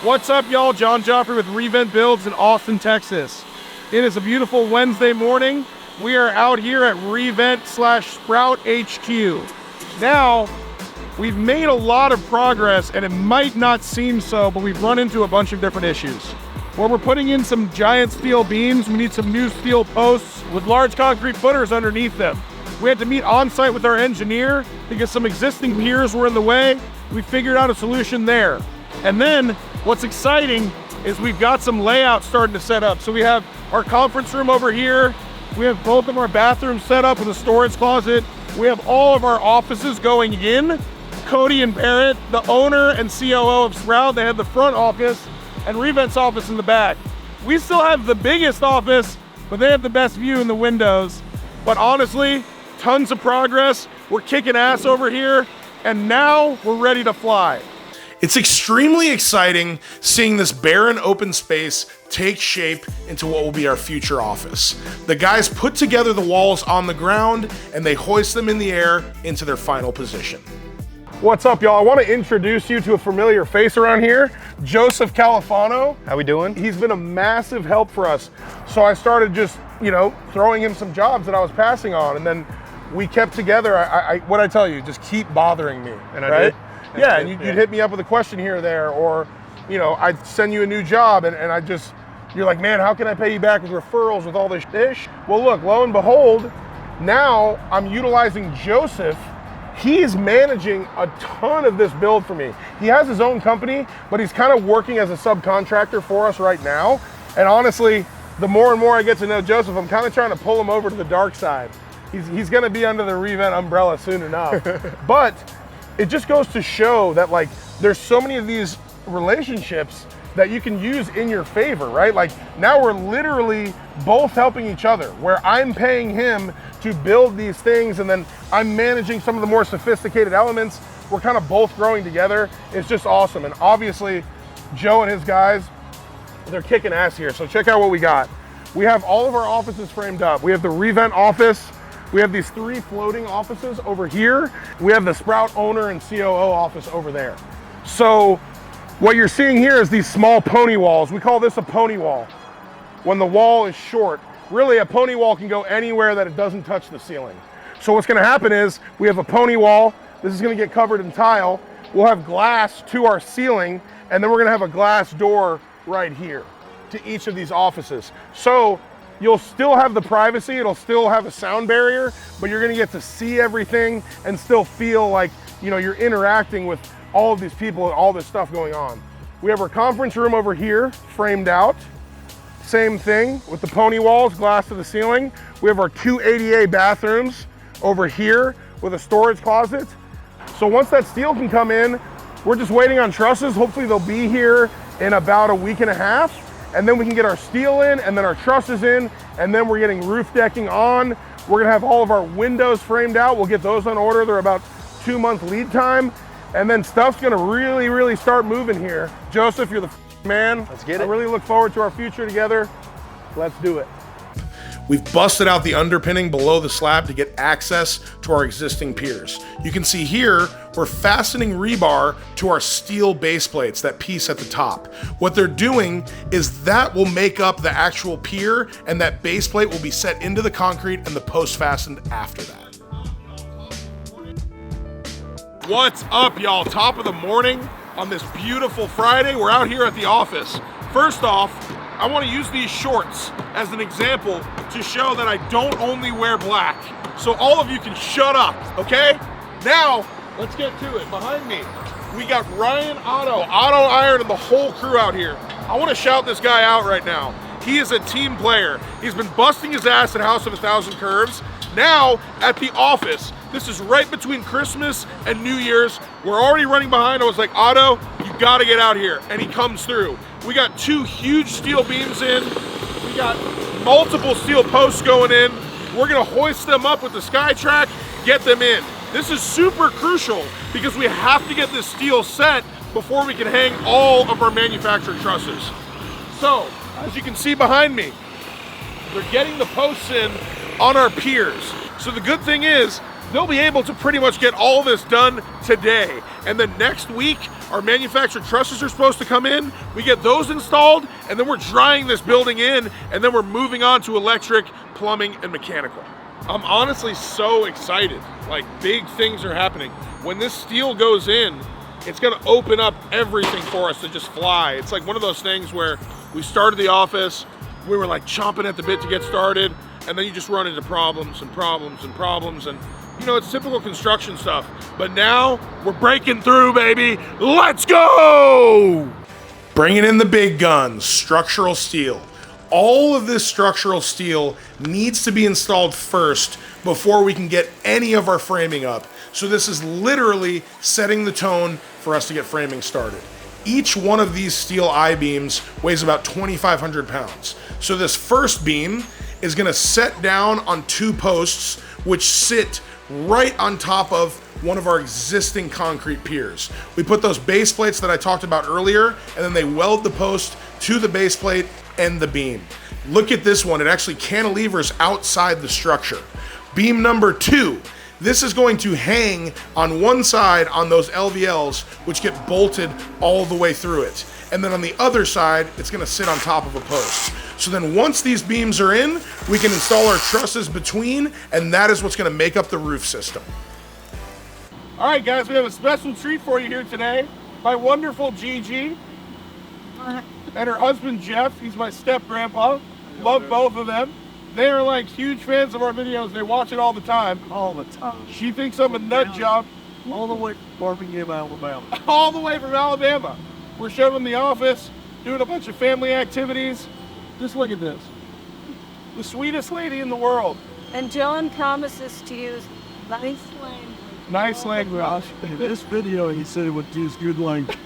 What's up, y'all? Johngiofbuilds with Reventbuilds in Austin, Texas. It is a beautiful Wednesday morning. We are out here at Revent/Sprout HQ. Now, we've made a lot of progress, and it might not seem so, but we've run into a bunch of different issues. Where we're putting in some giant steel beams, we need some new steel posts with large concrete footers underneath them. We had to meet on site with our engineer because some existing piers were in the way. We figured out a solution there. And then what's exciting is we've got some layouts starting to set up. So we have our conference room over here. We have both of our bathrooms set up with a storage closet. We have all of our offices going in. Cody and Barrett, the owner and COO of Sprout, they have the front office and Revent's office in the back. We still have the biggest office, but they have the best view in the windows. But honestly, tons of progress. We're kicking ass over here, and now we're ready to fly. It's extremely exciting seeing this barren open space take shape into what will be our future office. The guys put together the walls on the ground and they hoist them in the air into their final position. What's up, y'all? I want to introduce you to a familiar face around here, Joseph Califano. How we doing? He's been a massive help for us. So I started just, throwing him some jobs that I was passing on, and then we kept together. What I tell you, just keep bothering me, and I right? did. Yeah, and you'd hit me up with a question here or there, or, I'd send you a new job, and you're like, man, how can I pay you back with referrals with all this ish? Well, look, lo and behold, now I'm utilizing Joseph. He's managing a ton of this build for me. He has his own company, but he's kind of working as a subcontractor for us right now. And honestly, the more and more I get to know Joseph, I'm kind of trying to pull him over to the dark side. He's gonna be under the Revent umbrella soon enough. But it just goes to show that there's so many of these relationships that you can use in your favor, right? Like now we're literally both helping each other, where I'm paying him to build these things and then I'm managing some of the more sophisticated elements. We're kind of both growing together. It's just awesome. And obviously Joe and his guys, they're kicking ass here. So check out what we got. We have all of our offices framed up. We have the Revent office. We have these 3 floating offices over here. We have the Sprout owner and COO office over there. So what you're seeing here is these small pony walls. We call this a pony wall. When the wall is short, really a pony wall can go anywhere that it doesn't touch the ceiling. So what's gonna happen is we have a pony wall. This is gonna get covered in tile. We'll have glass to our ceiling, and then we're gonna have a glass door right here to each of these offices. So you'll still have the privacy, it'll still have a sound barrier, but you're gonna get to see everything and still feel like you're interacting with all of these people and all this stuff going on. We have our conference room over here, framed out. Same thing with the pony walls, glass to the ceiling. We have our 2 ADA bathrooms over here with a storage closet. So once that steel can come in, we're just waiting on trusses. Hopefully they'll be here in about a week and a half. And then we can get our steel in, and then our trusses in, and then we're getting roof decking on. We're gonna have all of our windows framed out. We'll get those on order. They're about 2-month lead time. And then stuff's gonna really, really start moving here. Joseph, you're the man. Let's get it. I really look forward to our future together. Let's do it. We've busted out the underpinning below the slab to get access to our existing piers. You can see here, we're fastening rebar to our steel base plates, that piece at the top. What they're doing is that will make up the actual pier, and that base plate will be set into the concrete and the post fastened after that. What's up, y'all? Top of the morning on this beautiful Friday. We're out here at the office. First off, I want to use these shorts as an example to show that I don't only wear black. So all of you can shut up, okay? Now, let's get to it. Behind me, we got Ryan Otto Iron, and the whole crew out here. I want to shout this guy out right now. He is a team player. He's been busting his ass at House of 1,000 Curves. Now, at the office, this is right between Christmas and New Year's. We're already running behind. I was like, Otto, you gotta get out here. And he comes through. We got 2 huge steel beams in. We got multiple steel posts going in. We're gonna hoist them up with the SkyTrack, get them in. This is super crucial because we have to get this steel set before we can hang all of our manufactured trusses. So, as you can see behind me, they're getting the posts in on our piers. So the good thing is, they'll be able to pretty much get all this done today. And then next week, our manufactured trusses are supposed to come in. We get those installed, and then we're drying this building in, and then we're moving on to electric, plumbing, and mechanical. I'm honestly so excited. Like, big things are happening. When this steel goes in, it's gonna open up everything for us to just fly. It's like one of those things where we started the office, we were like chomping at the bit to get started, and then you just run into problems and problems and problems, and you know, it's typical construction stuff. But now we're breaking through, baby. Let's go! Bringing in the big guns, structural steel. All of this structural steel needs to be installed first before we can get any of our framing up. So this is literally setting the tone for us to get framing started. Each one of these steel I-beams weighs about 2,500 pounds. So this first beam is gonna set down on 2 posts, which sit right on top of one of our existing concrete piers. We put those base plates that I talked about earlier, and then they weld the post to the base plate and the beam. Look at this one, it actually cantilevers outside the structure. Beam number 2, this is going to hang on one side on those LVLs, which get bolted all the way through it. And then on the other side, it's gonna sit on top of a post. So then once these beams are in, we can install our trusses between, and that is what's gonna make up the roof system. All right, guys, we have a special treat for you here today. My wonderful Gigi and her husband, Jeff. He's my step-grandpa. Love both of them. They are like huge fans of our videos. They watch it all the time. All the time. She thinks I'm a nut job. All the way from Birmingham, Alabama. All the way from Alabama. We're showing them the office, doing a bunch of family activities. Just look at this. The sweetest lady in the world. And John promises to use nice language. Nice language. In this video, he said it would use good language.